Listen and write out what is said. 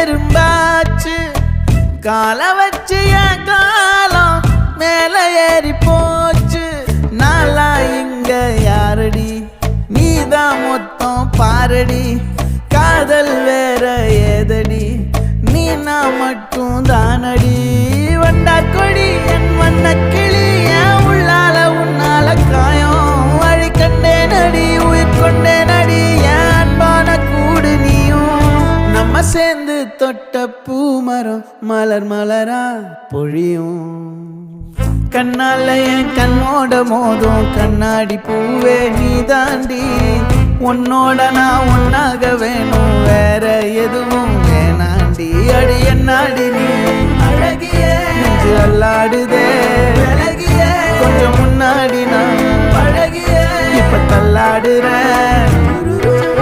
எறும்பாச்சு கால வச்சு என் காலம் மேல ஏறி போச்சு நாளா இங்க யாரடி நீதான் மொத்தம் பாரடி காதல் வேற ஏதடி நீ நான் மட்டும் தானடி வண்டா கொடி என் வண்ண கிளி என் உள்ளால உன்னால காயம் வழி கண்டே நடி உயிர் கொண்டே நடி என் அன்பான கூடு நீயும் நம்ம சேர்ந்து தொட்ட பூமரம் மலர் மலரா பொழியும் கண்ணால என் கண்ணோட மோதும் கண்ணாடி பூவே நீ தாண்டி உன்னோட நான் ஒன்னாக வேணும் வேற எதுவும் வேணாண்டி அடி என்னாடி நீ அழகிய நெஞ்சு அல்லாடுதே அழகிய கொஞ்சம் முன்னாடி நான் பழகிய இப்ப தள்ளாடுறேன்